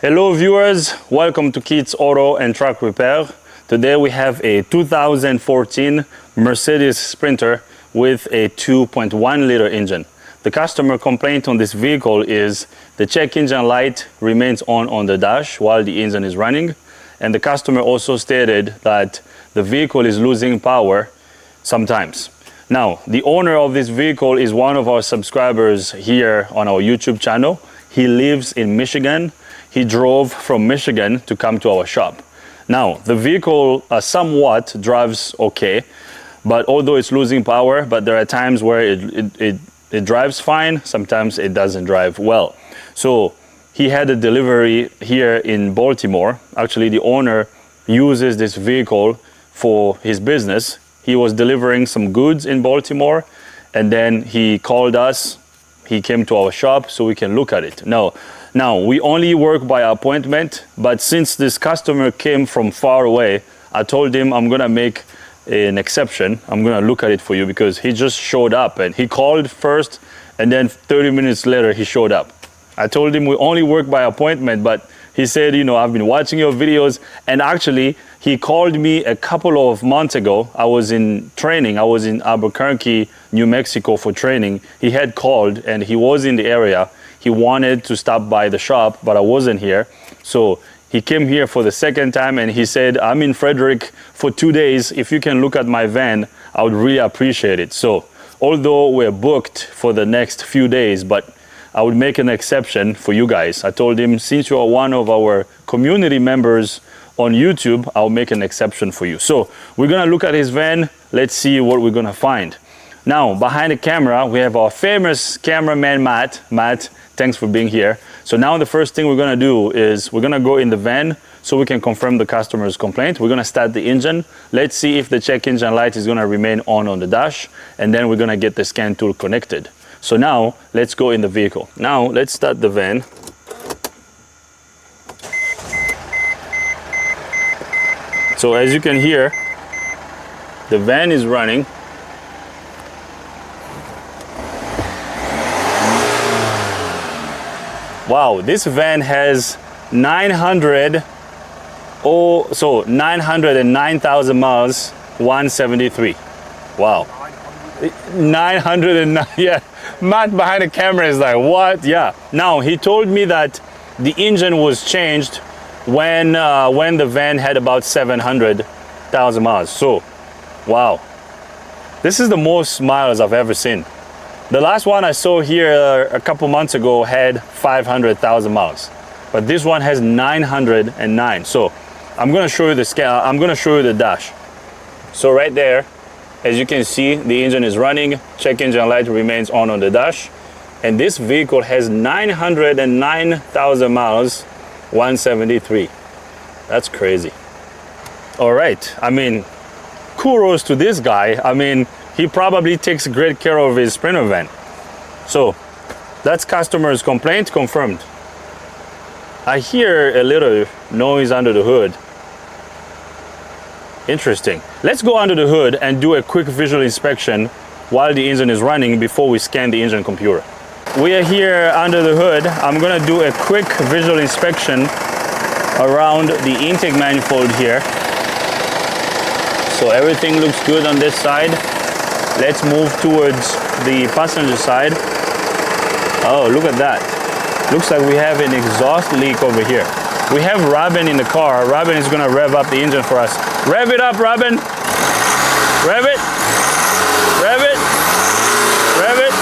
Hello viewers, welcome to Keith's Auto and Truck Repair. Today we have a 2014 Mercedes Sprinter with a 2.1 liter engine. The customer complaint on this vehicle is the check engine light remains on the dash while the engine is running, and the customer also stated that the vehicle is losing power sometimes. Now, the owner of this vehicle is one of our subscribers here on our YouTube channel. He lives in Michigan. He drove from Michigan to come to our shop. Now, the vehicle somewhat drives okay, but although it's losing power, but there are times where it drives fine, sometimes it doesn't drive well. So he had a delivery here in Baltimore. Actually, the owner uses this vehicle for his business. He was delivering some goods in Baltimore, and then he called us. He came to our shop so we can look at it. Now, we only work by appointment, but since this customer came from far away, I told him I'm gonna make an exception. I'm gonna look at it for you because he just showed up, and he called first and then 30 minutes later he showed up. I told him we only work by appointment, but he said, you know, I've been watching your videos, and actually he called me a couple of months ago. I was in training. I was in Albuquerque, New Mexico for training. He had called and he was in the area. He wanted to stop by the shop, but I wasn't here. So he came here for the second time and he said, I'm in Frederick for 2 days. If you can look at my van, I would really appreciate it. So although we're booked for the next few days, but I would make an exception for you guys. I told him, since you are one of our community members on YouTube, I'll make an exception for you. So we're gonna look at his van. Let's see what we're gonna find. Now, behind the camera, we have our famous cameraman, Matt. Matt, thanks for being here. So now the first thing we're gonna do is we're gonna go in the van so we can confirm the customer's complaint. We're gonna start the engine. Let's see if the check engine light is gonna remain on the dash, and then we're gonna get the scan tool connected. So now, let's go in the vehicle. Now, let's start the van. So as you can hear, the van is running. Wow, this van has 909,000 miles, 173. Wow. 909, yeah. Matt behind the camera is like, what? Yeah. Now, he told me that the engine was changed when the van had about 700,000 miles. So, wow. This is the most miles I've ever seen. The last one I saw here a couple months ago had 500,000 miles, but this one has 909. So I'm gonna show you the scale. I'm gonna show you the dash. So right there, as you can see, the engine is running. Check engine light remains on the dash, and this vehicle has 909,000 miles, 173. That's crazy. All right. I mean, kudos to this guy. I mean, he probably takes great care of his Sprinter van. So that's customer's complaint confirmed. I hear a little noise under the hood. Interesting. Let's go under the hood and do a quick visual inspection while the engine is running before we scan the engine computer. We are here under the hood. I'm gonna do a quick visual inspection around the intake manifold here. So everything looks good on this side. Let's move towards the passenger side. Oh, look at that. Looks like we have an exhaust leak over here. We have Robin in the car. Robin is gonna rev up the engine for us. Rev it up, Robin. Rev it. Rev it. Rev it.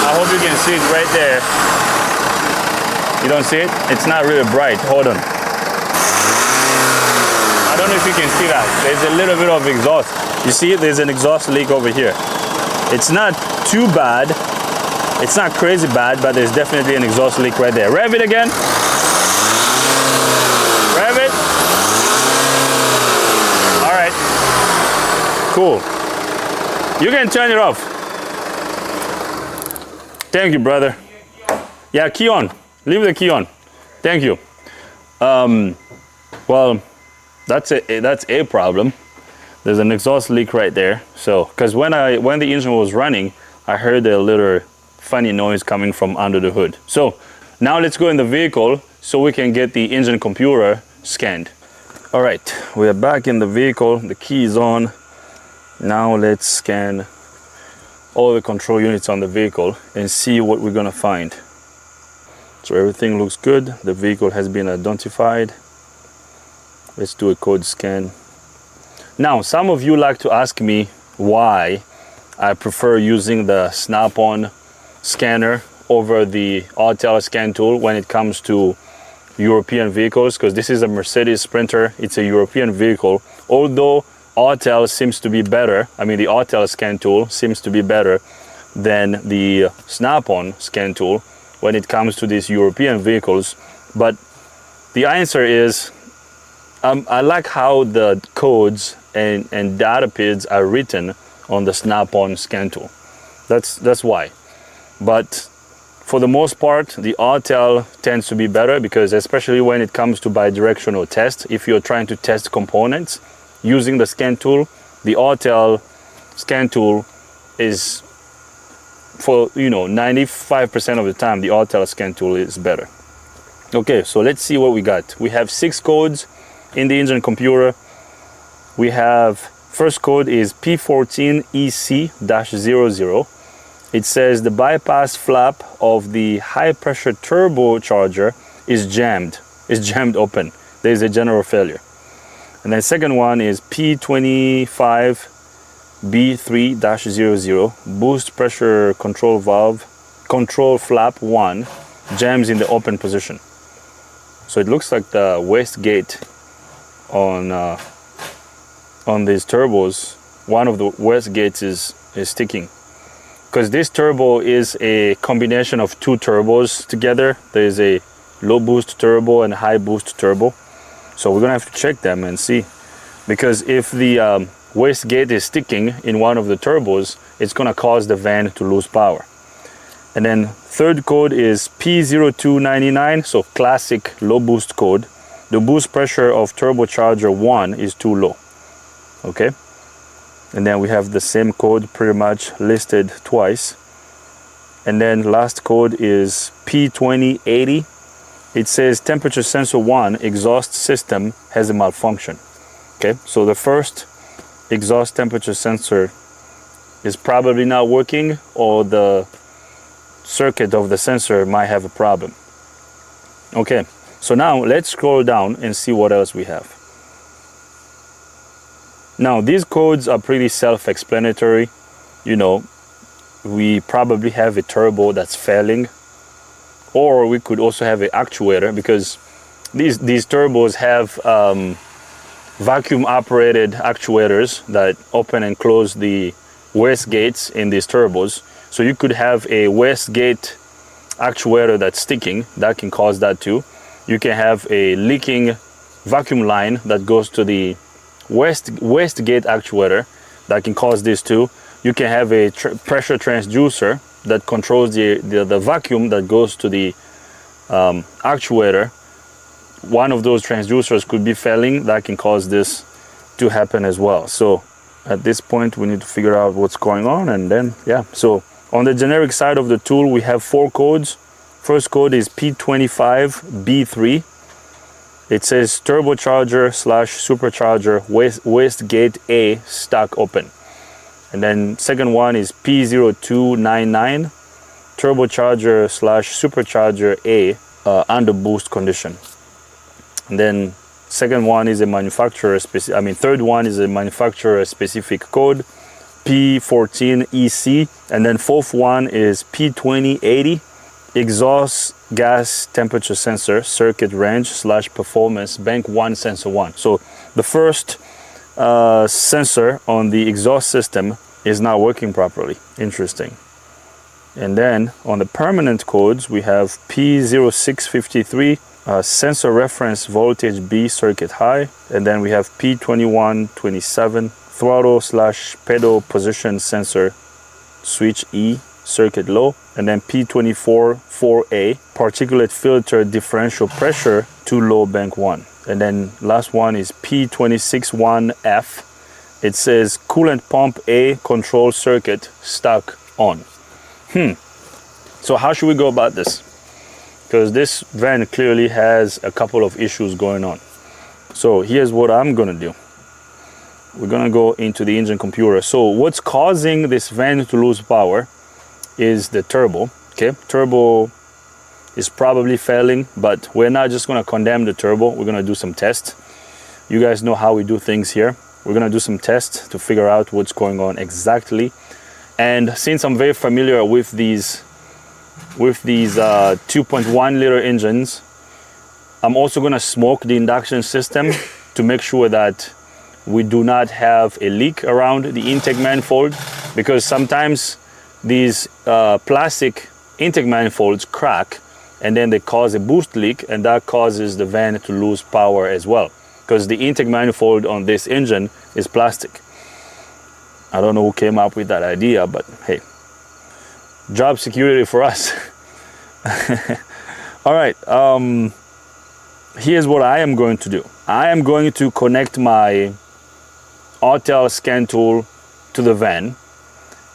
I hope you can see it right there. You don't see it? It's not really bright. Hold on. I don't know if you can see that. There's a little bit of exhaust. You see, there's an exhaust leak over here. It's not too bad. It's not crazy bad, but there's definitely an exhaust leak right there. Rev it again. Rev it. All right. Cool. You can turn it off. Thank you, brother. Yeah, key on. Leave the key on. Thank you. Well, that's a problem. There's an exhaust leak right there. So, because when the engine was running, I heard a little funny noise coming from under the hood. So now let's go in the vehicle so we can get the engine computer scanned. All right, we are back in the vehicle. The key is on. Now let's scan all the control units on the vehicle and see what we're gonna find. So everything looks good. The vehicle has been identified. Let's do a code scan. Now, some of you like to ask me why I prefer using the Snap-on scanner over the Autel scan tool when it comes to European vehicles, because this is a Mercedes Sprinter. It's a European vehicle. Although Autel seems to be better, I mean the Autel scan tool seems to be better than the Snap-on scan tool when it comes to these European vehicles. But the answer is, I like how the codes and data PIDs are written on the Snap-on scan tool. That's why. But for the most part, the Autel tends to be better, because especially when it comes to bidirectional test, if you're trying to test components using the scan tool, the Autel scan tool is, for 95% of the time, the Autel scan tool is better. Okay, so let's see what we got. We have 6 codes in the engine computer. We have, first code is P14EC-00. It says the bypass flap of the high pressure turbocharger is jammed open. There is a general failure. And then second one is P25B3-00, boost pressure control valve, control flap 1, jams in the open position. So it looks like the waste gate on these turbos, one of the waste gates is sticking. Because this turbo is a combination of 2 turbos together. There is a low boost turbo and high boost turbo. So we're gonna have to check them and see. Because if the waste gate is sticking in one of the turbos, it's gonna cause the van to lose power. And then third code is P0299, so classic low boost code. The boost pressure of turbocharger 1 is too low. Okay. And then we have the same code pretty much listed twice. And then last code is P2080. It says temperature sensor 1 exhaust system has a malfunction. Okay, so the first exhaust temperature sensor is probably not working, or the circuit of the sensor might have a problem. Okay, so now let's scroll down and see what else we have. Now, these codes are pretty self-explanatory. We probably have a turbo that's failing, or we could also have an actuator, because these turbos have vacuum-operated actuators that open and close the waste gates in these turbos. So you could have a waste gate actuator that's sticking, that can cause that too. You can have a leaking vacuum line that goes to the waste gate actuator that can cause this too. You can have a pressure transducer that controls the vacuum that goes to the actuator. One of those transducers could be failing, that can cause this to happen as well. So at this point we need to figure out what's going on, and then so on the generic side of the tool we have 4 codes. First code is P25B3. It says turbocharger / supercharger waste gate A stuck open. And then second one is P0299, turbocharger / supercharger A under boost condition. And then second one is a manufacturer third one is a manufacturer specific code, P14EC. And then fourth one is P2080, exhaust gas temperature sensor circuit range / performance bank 1 sensor 1. So the first sensor on the exhaust system is not working properly. Interesting. And then on the permanent codes we have P0653, sensor reference voltage B circuit high. And then we have P2127, throttle / pedal position sensor switch E circuit low. And then P24-4A, particulate filter differential pressure too low bank 1. And then last one is P26-1F. It says coolant pump A control circuit stuck on. So how should we go about this? because this van clearly has a couple of issues going on. So here's what I'm gonna do. We're gonna go into the engine computer. So what's causing this van to lose power is the turbo. Okay, turbo is probably failing, but we're not just gonna condemn the turbo. We're gonna do some tests. You guys know how we do things here. We're gonna do some tests to figure out what's going on exactly. And since I'm very familiar with these 2.1 liter engines, I'm also gonna smoke the induction system to make sure that we do not have a leak around the intake manifold, because sometimes these plastic intake manifolds crack and then they cause a boost leak, and that causes the van to lose power as well, because the intake manifold on this engine is plastic. I don't know who came up with that idea, but hey, job security for us. All right, here's what I am going to do. I am going to connect my Autel scan tool to the van,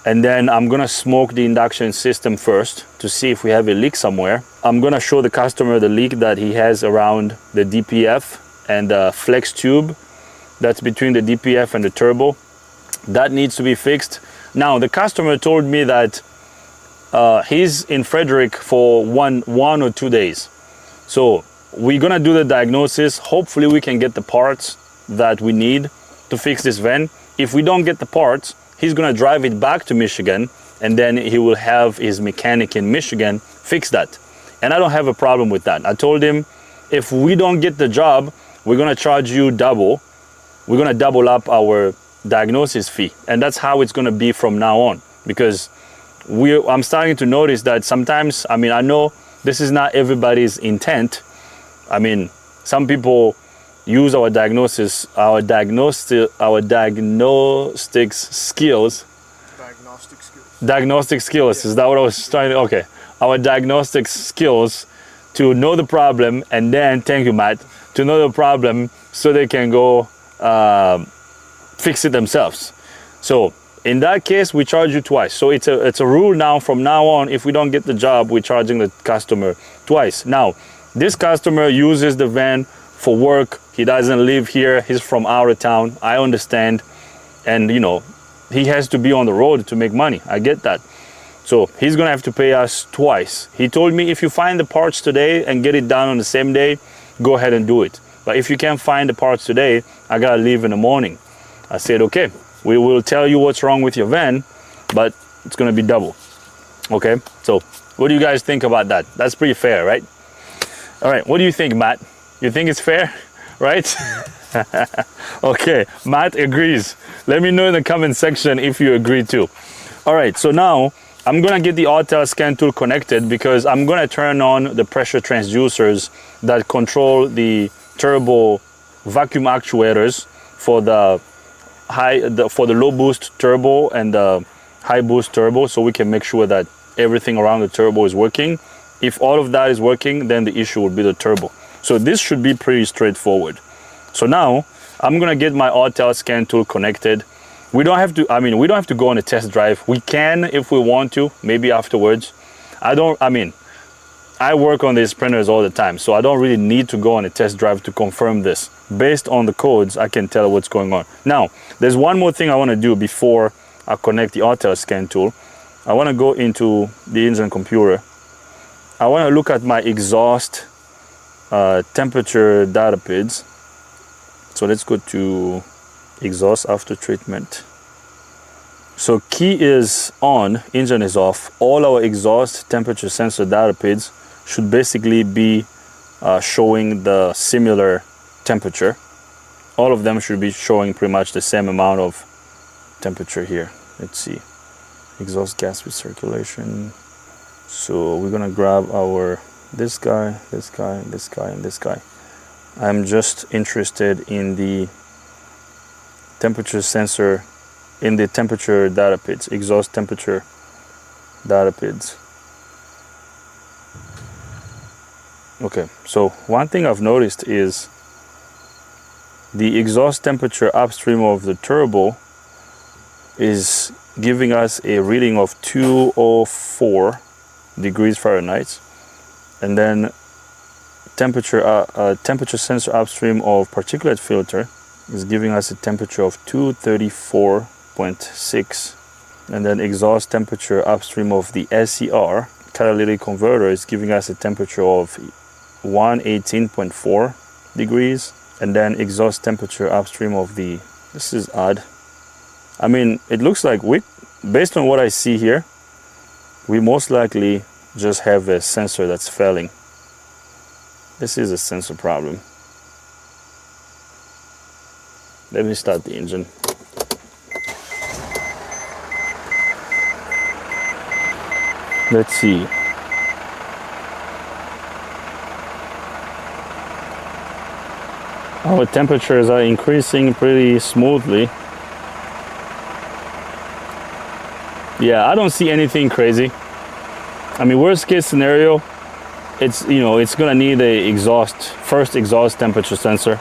and then I'm gonna smoke the induction system first to see if we have a leak somewhere. I'm gonna show the customer the leak that he has around the DPF and the flex tube that's between the DPF and the turbo. That needs to be fixed. Now, the customer told me that he's in Frederick for one or 2 days. So we're gonna do the diagnosis. Hopefully we can get the parts that we need to fix this van. If we don't get the parts, he's gonna drive it back to Michigan, and then he will have his mechanic in Michigan fix that. And I don't have a problem with that. I told him, if we don't get the job, we're gonna charge you double. We're gonna double up our diagnosis fee. And that's how it's gonna be from now on, because I'm starting to notice that sometimes, I mean, I know this is not everybody's intent. I mean, some people use our diagnostic skills. Diagnostic skills, is that what I was trying to, okay. Our diagnostic skills to know the problem, and then, thank you, Matt, to know the problem so they can go fix it themselves. So in that case, we charge you twice. So it's a rule now, from now on, if we don't get the job, we're charging the customer twice. Now, this customer uses the van for work. He doesn't live here. He's from out of town. I understand. And, you know, he has to be on the road to make money. I get that. So he's going to have to pay us twice. He told me, if you find the parts today and get it done on the same day, go ahead and do it. But if you can't find the parts today, I got to leave in the morning. I said, okay, we will tell you what's wrong with your van, but it's going to be double. Okay, so what do you guys think about that? That's pretty fair, right? All right, what do you think, Matt? You think it's fair, right? Okay, Matt agrees. Let me know in the comment section if you agree too. All right, so now I'm gonna get the Autel scan tool connected, because I'm gonna turn on the pressure transducers that control the turbo vacuum actuators for the low boost turbo and the high boost turbo, so we can make sure that everything around the turbo is working. If all of that is working, then the issue would be the turbo. So this should be pretty straightforward. So now I'm gonna get my Autel scan tool connected. We don't have to, I mean, we don't have to go on a test drive. We can if we want to, maybe afterwards. I work on these printers all the time, so I don't really need to go on a test drive to confirm this. Based on the codes, I can tell what's going on. Now, there's one more thing I wanna do before I connect the Autel scan tool. I wanna go into the engine computer. I wanna look at my exhaust temperature data PIDs. So let's go to exhaust after treatment. So key is on, engine is off. All our exhaust temperature sensor data PIDs should basically be showing the similar temperature. All of them should be showing pretty much the same amount of temperature here. Let's see, exhaust gas recirculation. So we're gonna grab our this guy, this guy, this guy, and this guy. I'm just interested in the temperature sensor, in the temperature data PIDs, exhaust temperature data PIDs. Okay, so one thing I've noticed is the exhaust temperature upstream of the turbo is giving us a reading of 204 degrees Fahrenheit, And then temperature sensor upstream of particulate filter is giving us a temperature of 234.6. And then exhaust temperature upstream of the SCR catalytic converter is giving us a temperature of 118.4 degrees. And then exhaust temperature upstream of the, this is odd. I mean, it looks like based on what I see here, we most likely just have a sensor that's failing. This is a sensor problem. Let me start the engine. Let's see. Our temperatures are increasing pretty smoothly. Yeah, I don't see anything crazy. I mean, worst case scenario, it's gonna need a first exhaust temperature sensor.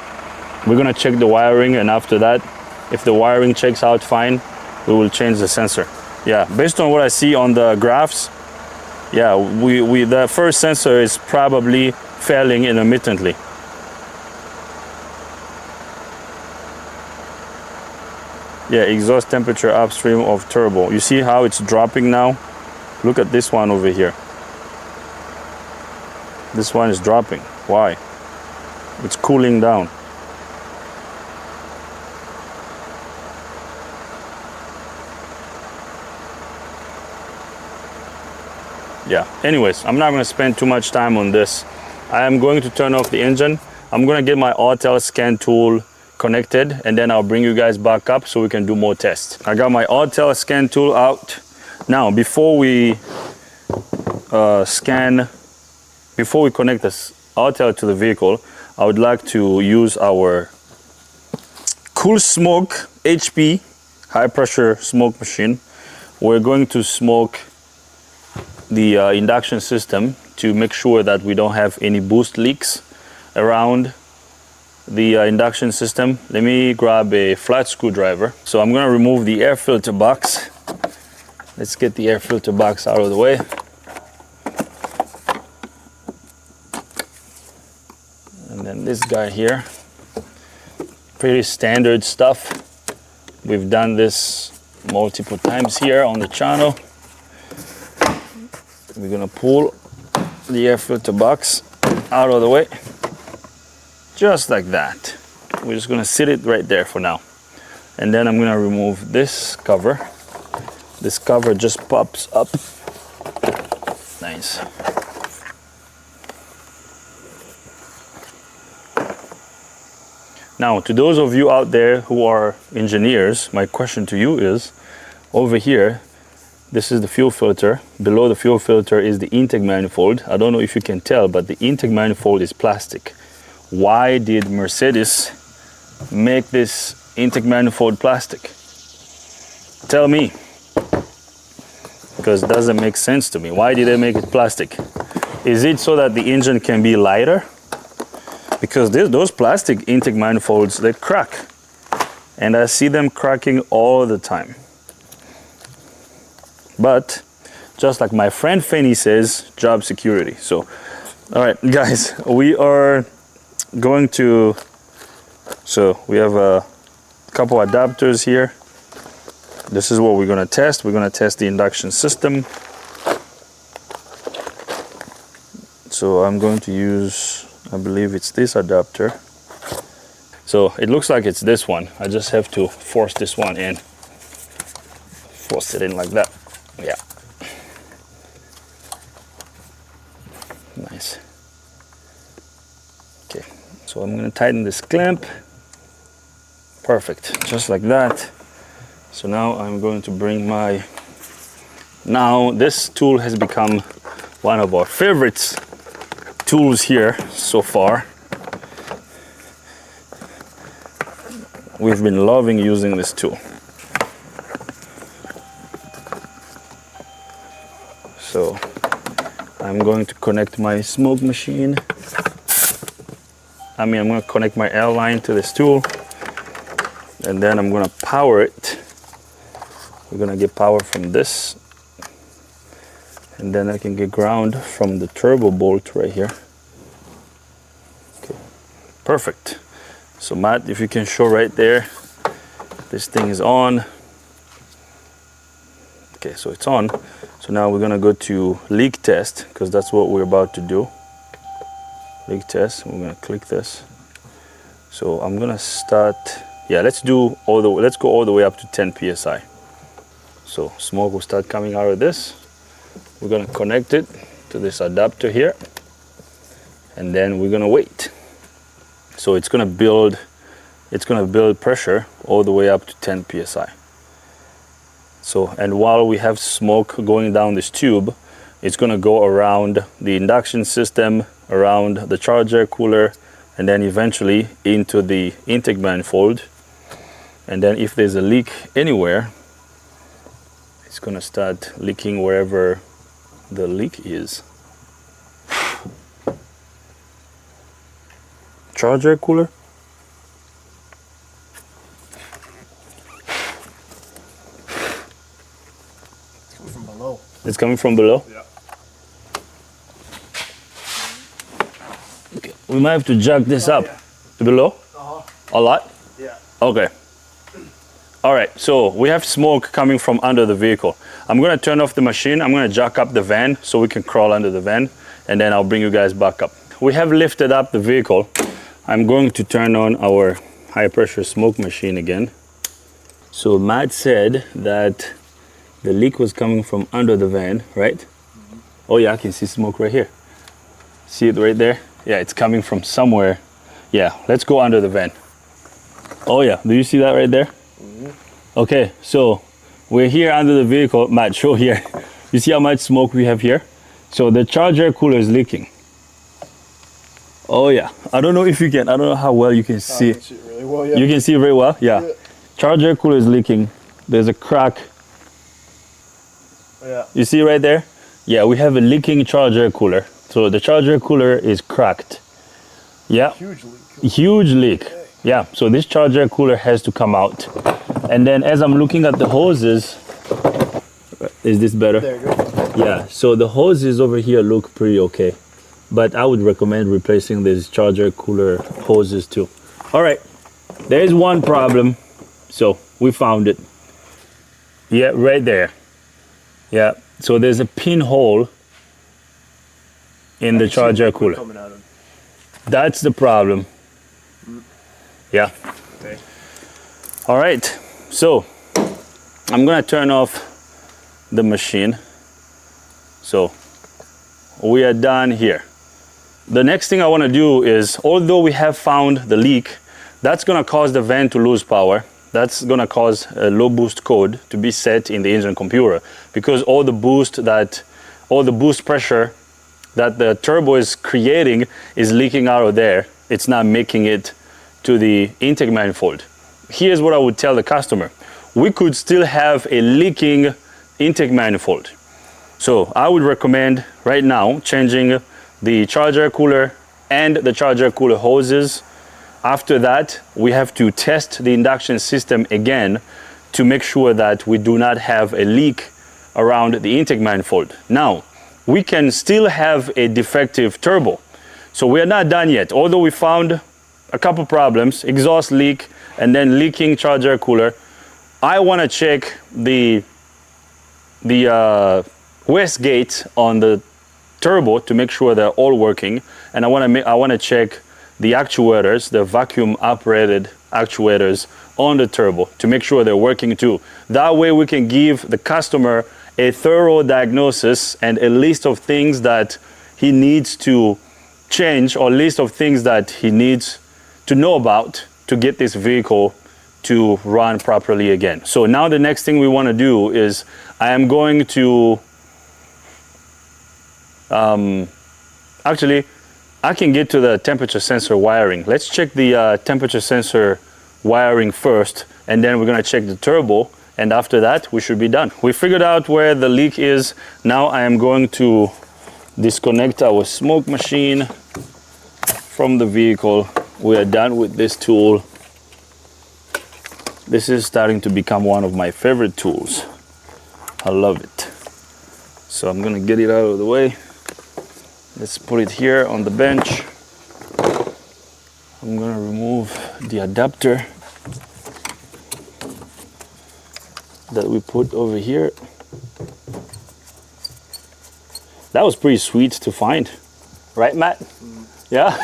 We're gonna check the wiring, and after that, if the wiring checks out fine, we will change the sensor. Yeah, based on what I see on the graphs, yeah, the first sensor is probably failing intermittently. Yeah, exhaust temperature upstream of turbo. You see how it's dropping now? Look at this one over here. This one is dropping. Why? It's cooling down. Yeah, anyways, I'm not going to spend too much time on this. I am going to turn off the engine. I'm going to get my Autel scan tool connected, and then I'll bring you guys back up so we can do more tests. I got my Autel scan tool out. Now, before we connect this Autel to the vehicle, I would like to use our Cool Smoke HP high pressure smoke machine. We're going to smoke the induction system to make sure that we don't have any boost leaks around the induction system. Let me grab a flat screwdriver. So I'm going to remove the air filter box. Let's get the air filter box out of the way. And then this guy here, pretty standard stuff. We've done this multiple times here on the channel. We're gonna pull the air filter box out of the way, just like that. We're just gonna sit it right there for now. And then I'm gonna remove this cover. This cover just pops up. Nice. Now, to those of you out there who are engineers, my question to you is, over here, this is the fuel filter. Below the fuel filter is the intake manifold. I don't know if you can tell, but the intake manifold is plastic. Why did Mercedes make this intake manifold plastic? Tell me. Because it doesn't make sense to me. Why did they make it plastic? Is it so that the engine can be lighter? Because those plastic intake manifolds, they crack. And I see them cracking all the time. But just like my friend Fanny says, job security. So, all right, guys, we are going to, so we have a couple adapters here. This is what we're gonna test. We're gonna test the induction system. So I'm going to use, I believe it's this adapter. So it looks like it's this one. I just have to force this one in. Force it in like that. Yeah. Nice. Okay, so I'm gonna tighten this clamp. Perfect, just like that. So now I'm going to bring my, now this tool has become one of our favorites tools here so far. We've been loving using this tool. So I'm going to connect my smoke machine. I'm going to connect my air line to this tool, and then I'm going to power it. We're going to get power from this, And then I can get ground from the turbo bolt right here. Okay, perfect. So Matt, if you can show right there, this thing is on. Okay, so it's on. So now we're gonna go to leak test, because that's what we're about to do. Leak test, we're gonna click this. So I'm gonna start, yeah, let's go all the way up to 10 PSI. So smoke will start coming out of this. We're gonna connect it to this adapter here, and then we're gonna wait. So it's gonna build pressure all the way up to 10 PSI. So, and while we have smoke going down this tube, it's gonna go around the induction system, around the charger cooler, and then eventually into the intake manifold. And then if there's a leak anywhere, it's gonna start leaking wherever the leak is. Charger cooler. It's coming from below? Yeah. Okay. We might have to jack this up. Yeah. To below? A lot? Yeah. Okay. All right, so we have smoke coming from under the vehicle. I'm gonna turn off the machine. I'm gonna jack up the van so we can crawl under the van, and then I'll bring you guys back up. We have lifted up the vehicle. I'm going to turn on our high pressure smoke machine again. So Matt said that the leak was coming from under the van, right? Mm-hmm. Oh yeah, I can see smoke right here. See it right there? Yeah, it's coming from somewhere. Yeah, let's go under the van. Oh yeah, do you see that right there? Mm-hmm. Okay, so we're here under the vehicle. Matt, show here. You see how much smoke we have here? So the charger cooler is leaking. Oh yeah, I don't know if you can, I don't know how well you can see. I can see it really well, yeah. You can see it very well? Yeah. Charger cooler is leaking. There's a crack. Yeah. You see right there? Yeah, we have a leaking charger cooler. So the charger cooler is cracked. Yeah. Huge leak. Huge leak. Okay. Yeah, so this charger cooler has to come out. And then as I'm looking at the hoses, is this better? There you go. Yeah, so the hoses over here look pretty okay. But I would recommend replacing these charger cooler hoses too. All right, there is one problem. So we found it. Yeah, right there. Yeah, so there's a pinhole in the charger cooler. That's the problem. Yeah. Okay. All right, so I'm gonna turn off the machine. So we are done here. The next thing I wanna do is, although we have found the leak, that's gonna cause the van to lose power. That's gonna cause a low boost code to be set in the engine computer, because all the boost pressure that the turbo is creating is leaking out of there. It's not making it to the intake manifold. Here's what I would tell the customer. We could still have a leaking intake manifold. So I would recommend right now changing the charger cooler and the charger cooler hoses. After that, we have to test the induction system again to make sure that we do not have a leak around the intake manifold. Now, we can still have a defective turbo. So we are not done yet. Although we found a couple problems, exhaust leak and then leaking charger cooler, I want to check the wastegate on the turbo to make sure they're all working, and I want to check the actuators, the vacuum operated actuators on the turbo to make sure they're working too. That way we can give the customer a thorough diagnosis and a list of things that he needs to change, or list of things that he needs to know about to get this vehicle to run properly again. So now the next thing we want to do is I am going to actually I can get to the temperature sensor wiring. Let's check the temperature sensor wiring first, and then we're going to check the turbo, and after that we should be done. We figured out where the leak is. Now I am going to disconnect our smoke machine from the vehicle. We are done with this tool. This is starting to become one of my favorite tools. I love it. So I'm gonna get it out of the way. Let's put it here on the bench. I'm gonna remove the adapter that we put over here. That was pretty sweet to find, right, Matt? Yeah?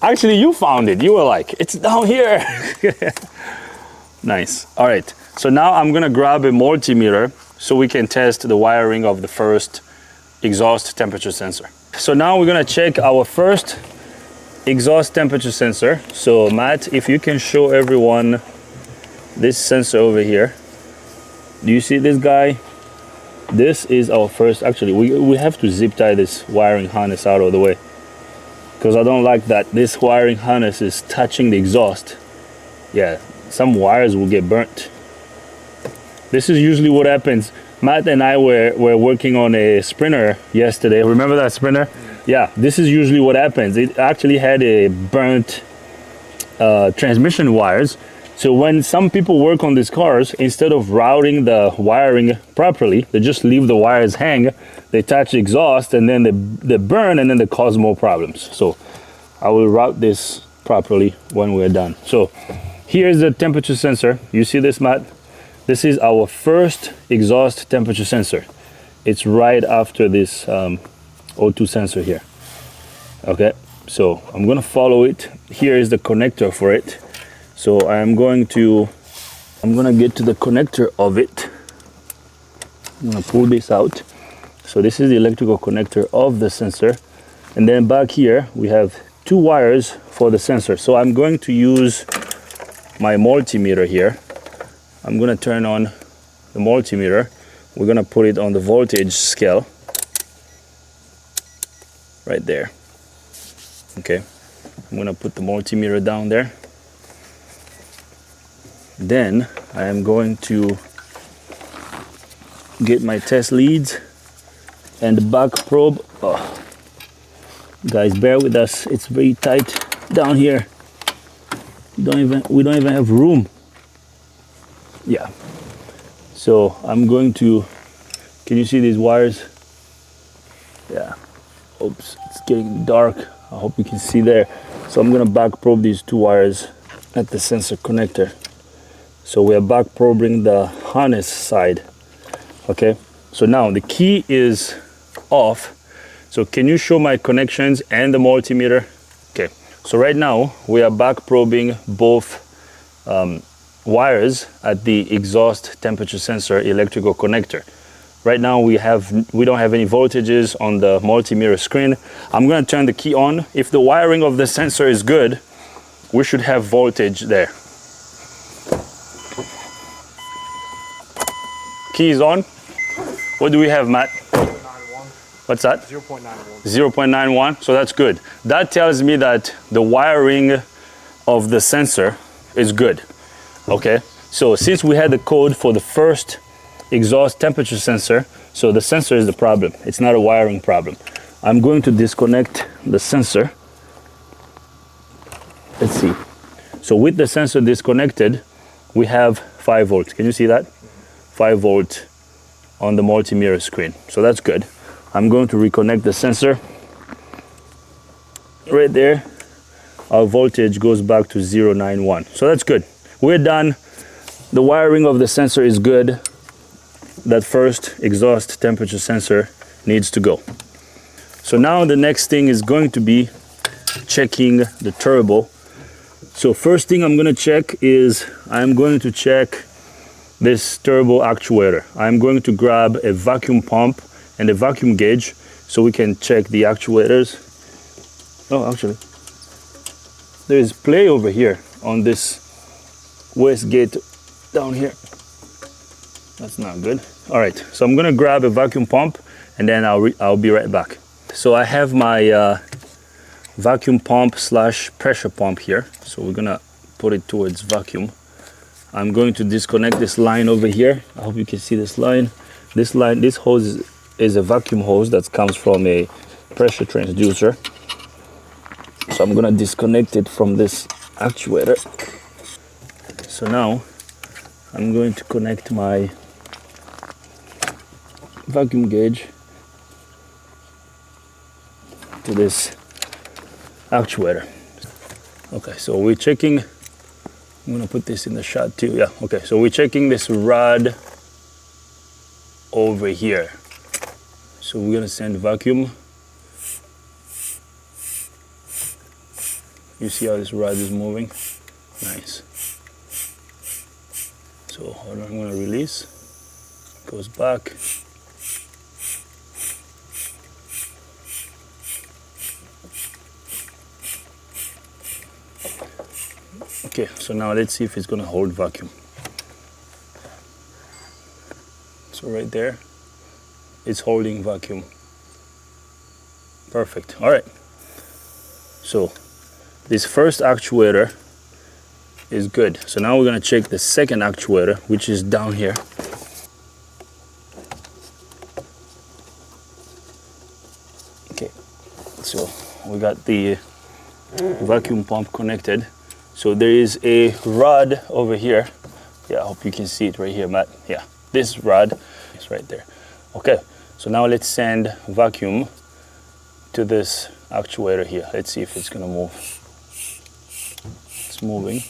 Actually, you found it. You were like, it's down here. Nice. All right, so now I'm gonna grab a multimeter so we can test the wiring of the first exhaust temperature sensor. So now we're gonna check our first exhaust temperature sensor. So Matt, if you can show everyone this sensor over here. Do you see this guy? This is our first, actually we have to zip tie this wiring harness out of the way, because I don't like that this wiring harness is touching the exhaust. Yeah, some wires will get burnt. This is usually what happens. Matt and I were working on a Sprinter yesterday. Remember that Sprinter? Yeah, this is usually what happens. It actually had a burnt transmission wires. So when some people work on these cars, instead of routing the wiring properly, they just leave the wires hang, they touch the exhaust, and then they burn, and then they cause more problems. So I will route this properly when we're done. So here's the temperature sensor. You see this, Matt? This is our first exhaust temperature sensor. It's right after this O2 sensor here. Okay, so I'm gonna follow it. Here is the connector for it. So I'm gonna get to the connector of it. I'm gonna pull this out. So this is the electrical connector of the sensor. And then back here, we have two wires for the sensor. So I'm going to use my multimeter here. I'm gonna turn on the multimeter. We're gonna put it on the voltage scale. Right there. Okay, I'm gonna put the multimeter down there. Then I am going to get my test leads and the back probe. Oh, guys, bear with us. It's very tight down here. We don't even have room. Yeah. So I'm going to. Can you see these wires? Yeah. Oops, it's getting dark. I hope you can see there. So I'm gonna back probe these two wires at the sensor connector. So we are back probing the harness side. Okay, so now the key is off. So can you show my connections and the multimeter? Okay, so right now we are back probing both wires at the exhaust temperature sensor electrical connector. Right now we don't have any voltages on the multimeter screen. I'm gonna turn the key on. If the wiring of the sensor is good, we should have voltage there. Key is on. What do we have, Matt? 0.91. What's that? 0.91. 0.91, so that's good. That tells me that the wiring of the sensor is good. Okay, so since we had the code for the first exhaust temperature sensor, so the sensor is the problem. It's not a wiring problem. I'm going to disconnect the sensor. Let's see. So with the sensor disconnected, we have 5 volts. Can you see that? 5 volt on the multimeter screen. So that's good. I'm going to reconnect the sensor. Right there, our voltage goes back to 0.91. So that's good. We're done. The wiring of the sensor is good. That first exhaust temperature sensor needs to go. So now the next thing is going to be checking the turbo. So first thing I'm going to check is I'm going to check this turbo actuator. I'm going to grab a vacuum pump and a vacuum gauge so we can check the actuators. Oh, actually, there is play over here on this waste gate down here. That's not good. All right, so I'm gonna grab a vacuum pump and then I'll be right back. So I have my vacuum pump / pressure pump here. So we're gonna put it towards vacuum. I'm going to disconnect this line over here. I hope you can see this line. This hose is a vacuum hose that comes from a pressure transducer. So I'm gonna disconnect it from this actuator. So now I'm going to connect my vacuum gauge to this actuator. Okay, so we're checking, I'm gonna put this in the shot too, yeah, okay, so we're checking this rod over here. So we're gonna send vacuum. You see how this rod is moving? Nice. So hold on, I'm gonna release. Goes back. Okay, so now let's see if it's gonna hold vacuum. So right there, it's holding vacuum. Perfect, all right. So this first actuator is good. So now we're gonna check the second actuator, which is down here. Okay, so we got the vacuum pump connected. So there is a rod over here. Yeah, I hope you can see it right here, Matt. Yeah, this rod is right there. Okay, so now let's send vacuum to this actuator here. Let's see if it's gonna move. It's moving.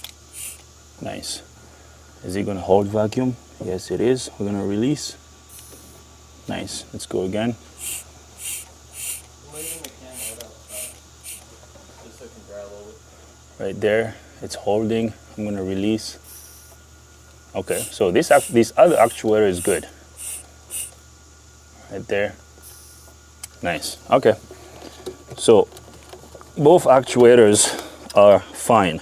Nice. Is it gonna hold vacuum? Yes, it is. We're gonna release. Nice. Let's go again. Right there, it's holding. I'm gonna release. Okay, so this other actuator is good. Right there. Nice. Okay. So both actuators are fine.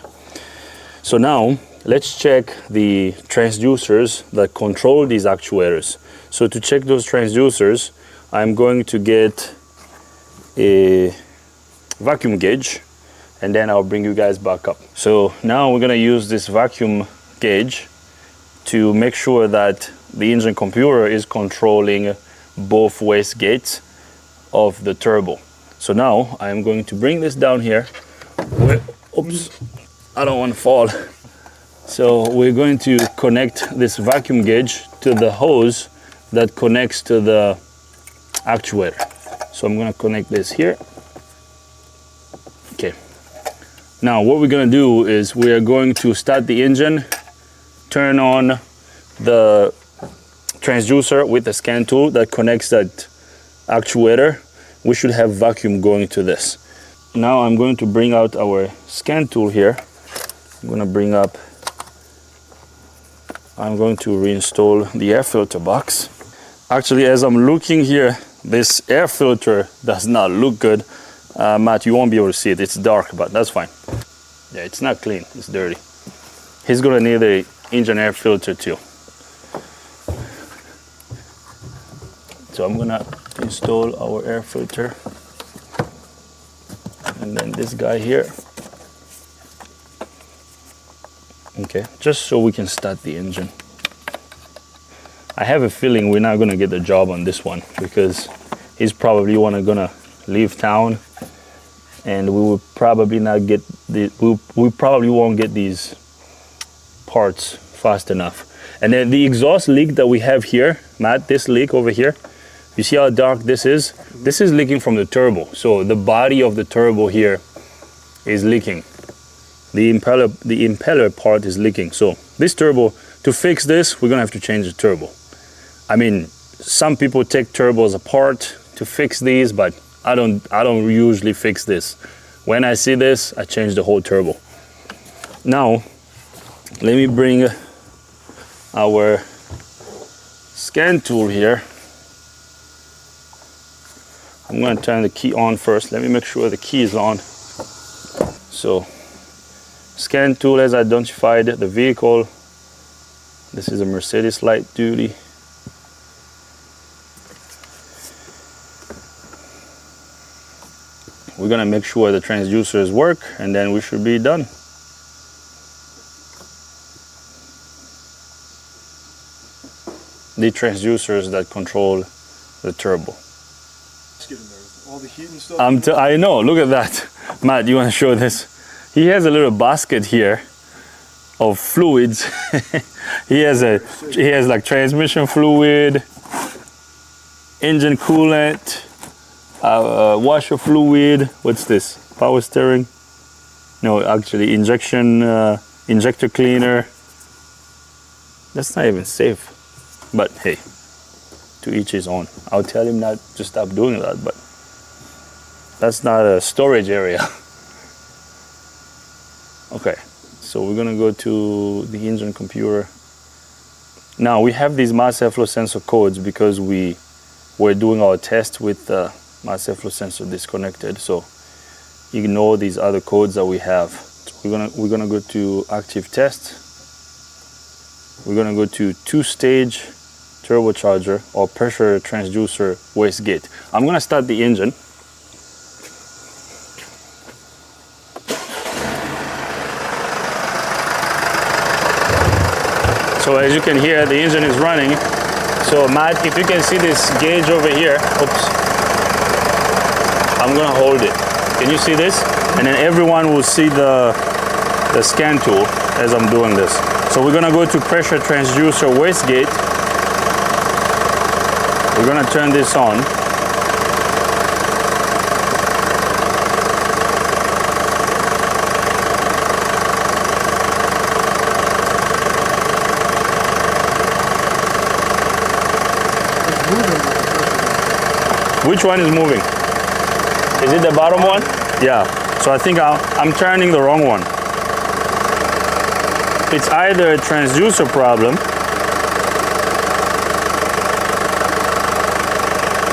So now let's check the transducers that control these actuators. So to check those transducers, I'm going to get a vacuum gauge, and then I'll bring you guys back up. So now we're gonna use this vacuum gauge to make sure that the engine computer is controlling both wastegates of the turbo. So now I'm going to bring this down here. Oops, I don't want to fall. So we're going to connect this vacuum gauge to the hose that connects to the actuator. So I'm gonna connect this here. Okay. Now what we're gonna do is we are going to start the engine, turn on the transducer with the scan tool that connects that actuator. We should have vacuum going to this. Now I'm going to bring out our scan tool here. I'm going to reinstall the air filter box. Actually, as I'm looking here, this air filter does not look good. Matt, you won't be able to see it. It's dark, but that's fine. Yeah, it's not clean. It's dirty. He's going to need an engine air filter too. So I'm going to install our air filter. And then this guy here. Okay, just so we can start the engine. I have a feeling we're not gonna get the job on this one because he's probably gonna leave town, and we will probably not get we probably won't get these parts fast enough. And then the exhaust leak that we have here, Matt, this leak over here, you see how dark this is? This is leaking from the turbo. So the body of the turbo here is leaking. The impeller part is leaking. So this turbo, to fix this, we're gonna have to change the turbo. I mean, some people take turbos apart to fix these, but I don't usually fix this. When I see this, I change the whole turbo. Now, let me bring our scan tool here. I'm going to turn the key on first. Let me make sure the key is on. So, scan tool has identified the vehicle. This is a Mercedes light duty. We're going to make sure the transducers work, and then we should be done. The transducers that control the turbo. All the heat and stuff. I know, look at that. Matt, you want to show this? He has a little basket here of fluids. he has like transmission fluid. engine coolant, washer fluid. What's this? Power steering? No, actually injector cleaner. That's not even safe. But hey, to each his own. I'll tell him not to stop doing that, but that's not a storage area. Okay, so we're gonna go to the engine computer. Now we have these mass airflow sensor codes because we were doing our test with mass airflow sensor disconnected. So ignore these other codes that we have. So we're gonna go to active test. We're gonna go to two-stage turbocharger or pressure transducer wastegate. I'm gonna start the engine. So as you can hear, the engine is running. So Matt, if you can see this gauge over here, oops, I'm gonna hold it. Can you see this? And then everyone will see the scan tool as I'm doing this. So we're gonna go to pressure transducer wastegate. We're gonna turn this on. Which one is moving? Is it the bottom one? Yeah. So I think I'm turning the wrong one. It's either a transducer problem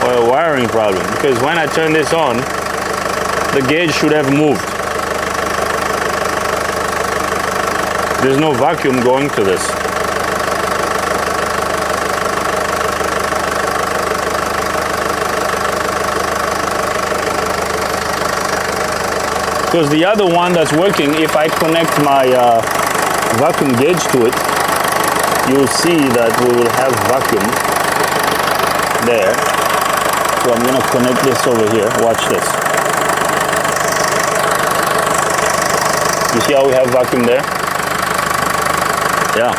or a wiring problem, because when I turn this on, the gauge should have moved. There's no vacuum going to this. Because the other one that's working, if I connect my vacuum gauge to it, you'll see that we will have vacuum there. So I'm gonna connect this over here. Watch this. You see how we have vacuum there? Yeah.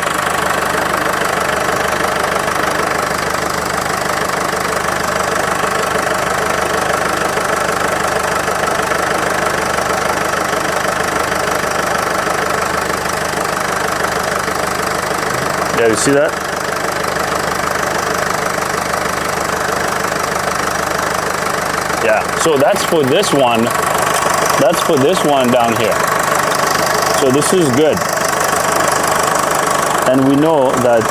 Yeah, you see that? Yeah, so that's for this one. That's for this one down here. So this is good. And we know that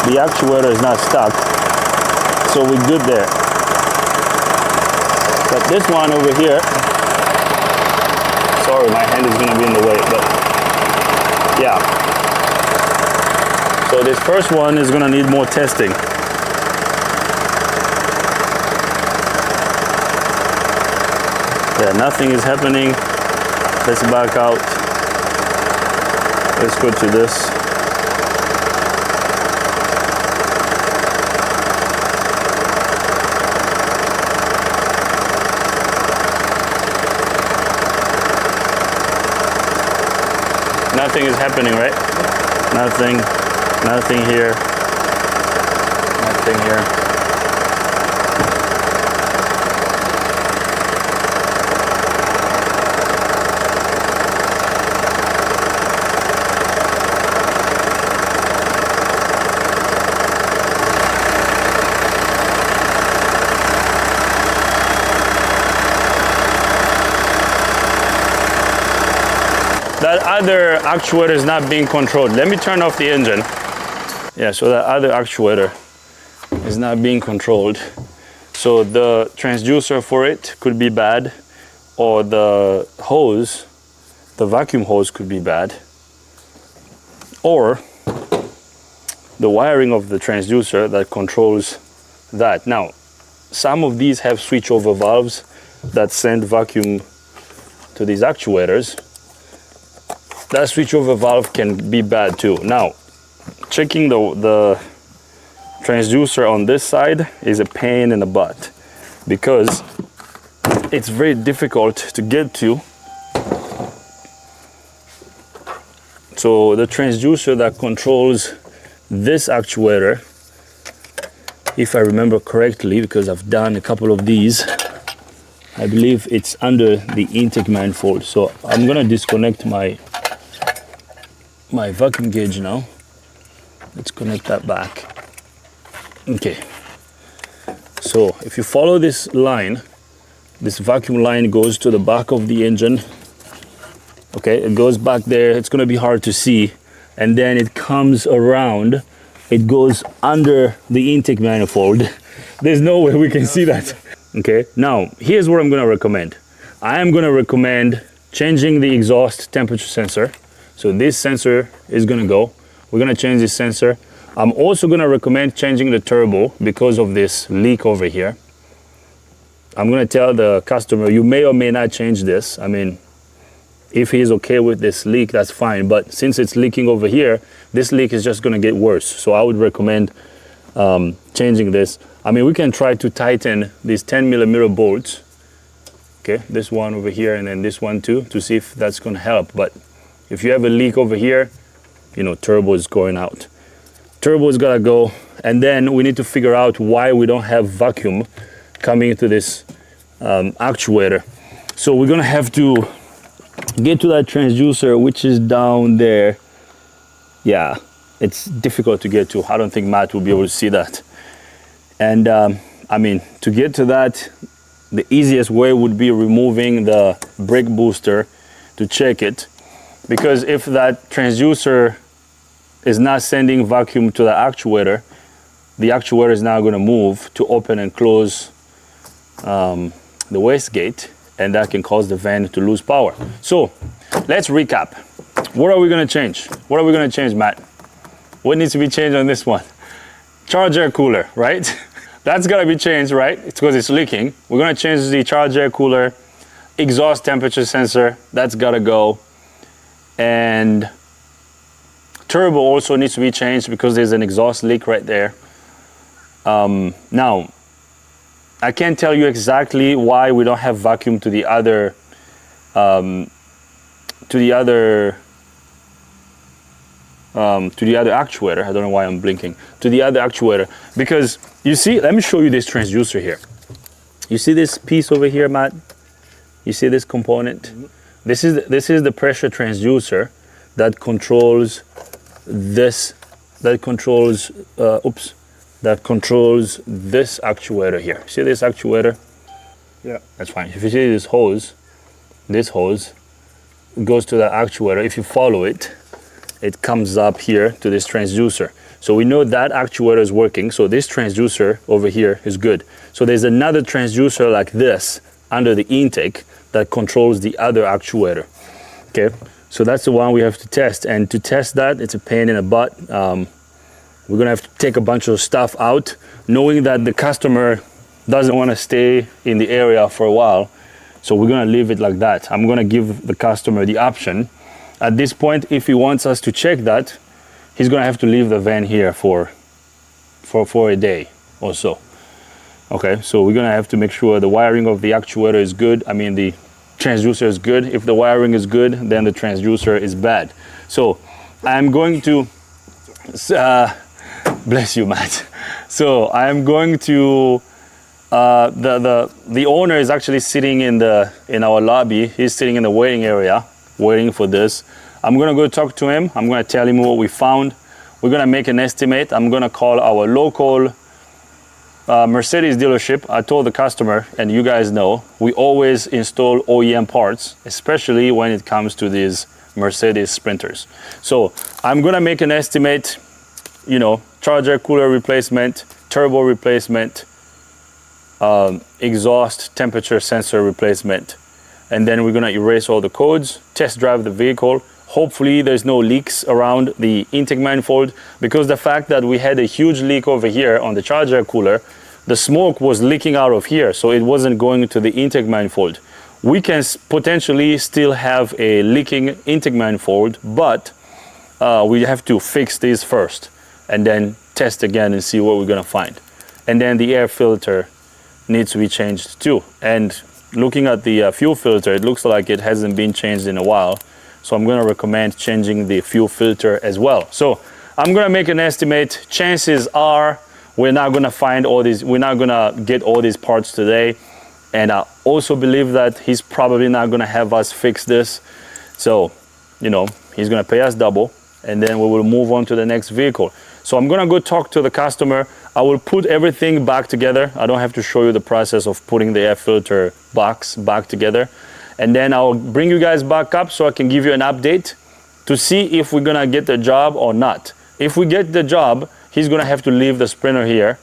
the actuator is not stuck. So we're good there. But this one over here, sorry, my hand is gonna be in the way, but yeah. So this first one is gonna need more testing. Yeah, nothing is happening. Let's back out. Let's go to this. Nothing is happening, right? Nothing. Nothing here. Nothing here. That other actuator is not being controlled. Let me turn off the engine. Yeah, so that other actuator is not being controlled. So the transducer for it could be bad, or the hose, the vacuum hose could be bad, or the wiring of the transducer that controls that. Now, some of these have switchover valves that send vacuum to these actuators. That switchover valve can be bad too. Now, checking the transducer on this side is a pain in the butt because it's very difficult to get to. So the transducer that controls this actuator if I remember correctly, because I've done a couple of these, I believe it's under the intake manifold. So I'm gonna disconnect my vacuum gauge now. Let's connect that back. Okay. So if you follow this line, this vacuum line goes to the back of the engine. Okay, it goes back there. It's gonna be hard to see. And then it comes around. It goes under the intake manifold. There's no way we can see that. Okay, now here's what I'm gonna recommend. I am gonna recommend changing the exhaust temperature sensor. So this sensor is gonna go. We're gonna change this sensor. I'm also gonna recommend changing the turbo because of this leak over here. I'm gonna tell the customer, you may or may not change this. I mean, if he's okay with this leak, that's fine. But since it's leaking over here, this leak is just gonna get worse. So I would recommend changing this. I mean, we can try to tighten these 10mm bolts. Okay, this one over here and then this one too, to see if that's gonna help. But if you have a leak over here, you know, turbo is going out. Turbo's gotta go. And then we need to figure out why we don't have vacuum coming into this actuator. So we're gonna have to get to that transducer, which is down there. Yeah, it's difficult to get to. I don't think Matt will be able to see that. And I mean, to get to that, the easiest way would be removing the brake booster to check it. Because if that transducer is not sending vacuum to the actuator is now going to move to open and close the wastegate, and that can cause the van to lose power. So let's recap. What are we going to change? What are we going to change, Matt? What needs to be changed on this one? Charge air cooler, right? That's got to be changed, right? It's because it's leaking. We're going to change the charge air cooler, exhaust temperature sensor, that's got to go. And turbo also needs to be changed because there's an exhaust leak right there. Now, I can't tell you exactly why we don't have vacuum to the other actuator. I don't know why I'm blinking. To the other actuator, because you see, let me show you this transducer here. You see this piece over here, Matt? You see this component? Mm-hmm. This is the pressure transducer that controls this. That controls this actuator here. See this actuator? Yeah. That's fine. If you see this hose goes to the actuator. If you follow it, it comes up here to this transducer. So we know that actuator is working. So this transducer over here is good. So there's another transducer like this under the intake that controls the other actuator. Okay, so that's the one we have to test. And to test that, it's a pain in the butt. We're gonna have to take a bunch of stuff out, knowing that the customer doesn't want to stay in the area for a while. So we're gonna leave it like that. I'm gonna give the customer the option. At this point, if he wants us to check that, he's gonna have to leave the van here for a day or so. Okay, so we're gonna have to make sure the wiring of the actuator is good. I mean, the transducer is good. If the wiring is good, then the transducer is bad. So I'm going to, bless you, Matt. So I'm going to, the owner is actually sitting in our lobby. He's sitting in the waiting area, waiting for this. I'm gonna go talk to him. I'm gonna tell him what we found. We're gonna make an estimate. I'm gonna call our local Mercedes dealership. I told the customer, and you guys know, we always install OEM parts, especially when it comes to these Mercedes Sprinters. So I'm gonna make an estimate, you know, charger, cooler replacement, turbo replacement, exhaust temperature sensor replacement. And then we're gonna erase all the codes, test drive the vehicle. Hopefully there's no leaks around the intake manifold, because the fact that we had a huge leak over here on the charger cooler, the smoke was leaking out of here, so it wasn't going to the intake manifold. We can potentially still have a leaking intake manifold, but we have to fix these first and then test again and see what we're gonna find. And then the air filter needs to be changed too. And looking at the fuel filter, it looks like it hasn't been changed in a while. So I'm gonna recommend changing the fuel filter as well. So I'm gonna make an estimate. Chances are we're not gonna find all these, we're not gonna get all these parts today. And I also believe that he's probably not gonna have us fix this. So, you know, he's gonna pay us double, and then we will move on to the next vehicle. So I'm gonna go talk to the customer. I will put everything back together. I don't have to show you the process of putting the air filter box back together. And then I'll bring you guys back up so I can give you an update to see if we're gonna get the job or not. If we get the job, he's gonna have to leave the Sprinter here,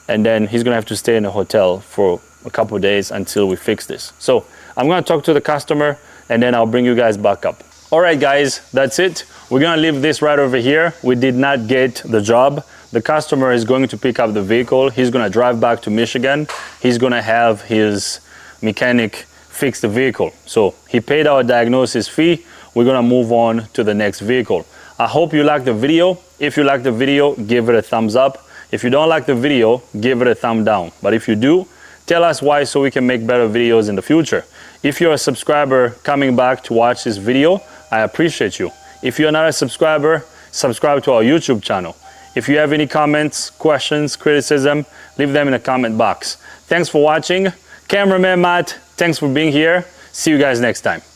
and then he's gonna have to stay in a hotel for a couple of days until we fix this. So I'm gonna talk to the customer, and then I'll bring you guys back up. All right, guys, that's it. We're gonna leave this right over here. We did not get the job. The customer is going to pick up the vehicle. He's gonna drive back to Michigan. He's gonna have his mechanic fix the vehicle. So he paid our diagnosis fee. We're gonna move on to the next vehicle. I hope you liked the video. If you liked the video, give it a thumbs up. If you don't like the video, give it a thumb down. But if you do, tell us why so we can make better videos in the future. If you're a subscriber coming back to watch this video, I appreciate you. If you're not a subscriber, subscribe to our YouTube channel. If you have any comments, questions, criticism, leave them in the comment box. Thanks for watching. Cameraman Matt, thanks for being here. See you guys next time.